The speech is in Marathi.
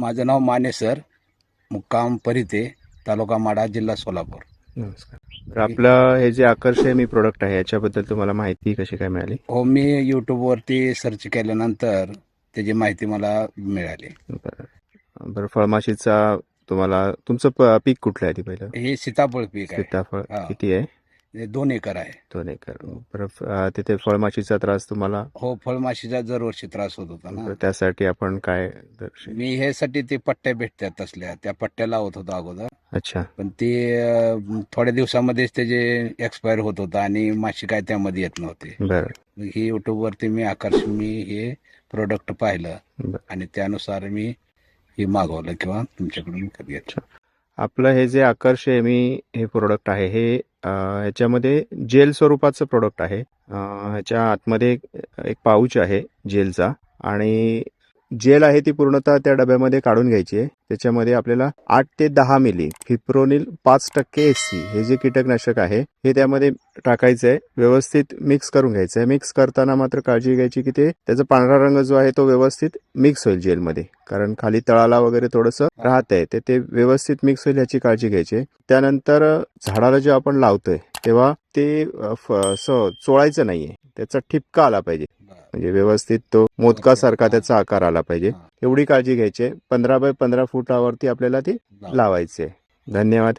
माझं नाव माने सर, मुक्काम परिते, तालुका माढा, जिल्हा सोलापूर. नमस्कार. तर आपलं हे जे आकर्षमी प्रोडक्ट आहे याच्याबद्दल तुम्हाला माहिती कशी काय मिळाली? हो, मी यूट्यूबवरती सर्च केल्यानंतर त्याची माहिती मला मिळाली. बरं, फळमाशीचा तुम्हाला तुमचं पीक कुठलं आहे ते पहिलं? हे सीताफळ पीक आहे. सीताफळ हा, किती आहे? हे 2 एकर आहे. 2 एकर. बरं, तिथे फळमाशीचा त्रास तुम्हाला? हो, फळमाशीचा दरवर्षी त्रास होत होता ना. बरं, त्यासाठी आपण काय मी ह्यासाठी ते पट्ट्या भेटतात तसल्या, त्या पट्ट्या लावत होतो अगोदर. अच्छा. पण ते थोड्या दिवसामध्येच त्याचे एक्सपायर होत होतं आणि माशी काय त्यामध्ये येत नव्हते. बरं. मग ही यूट्यूबवरती मी हे प्रोडक्ट पाहिलं बरं. आणि त्यानुसार मी हे मागवलं किंवा तुमच्याकडून विकत घेतलं. आपलं हे जे आकर्षमी हे प्रोडक्ट आहे हे ह्याच्यामध्ये जेल स्वरूपाचं प्रोडक्ट आहे. ह्याच्या आतमध्ये एक पाऊच आहे जेलचा आणि जेल आहे ती पूर्णतः त्या डब्यामध्ये काढून घ्यायची आहे. त्याच्यामध्ये आपल्याला 8 ते 10 मिली फिप्रोनिल 5% SC हे जे कीटकनाशक आहे हे त्यामध्ये टाकायचं आहे. व्यवस्थित मिक्स करून घ्यायचं आहे. मिक्स करताना मात्र काळजी घ्यायची की ते त्याचा पांढरा रंग जो आहे तो व्यवस्थित मिक्स होईल जेलमध्ये, कारण खाली तळाला वगैरे थोडंसं राहत आहे ते व्यवस्थित मिक्स होईल याची काळजी घ्यायची आहे. त्यानंतर झाडाला जे आपण लावतोय तेव्हा ते चोळायचं नाहीये, त्याचा ठिपका आला पाहिजे, म्हणजे व्यवस्थित तो मोदकासारखा त्याचा आकार आला पाहिजे, एवढी काळजी घ्यायची आहे. 15 बाय 15 फुटावरती आपल्याला ती लावायची आहे. धन्यवाद.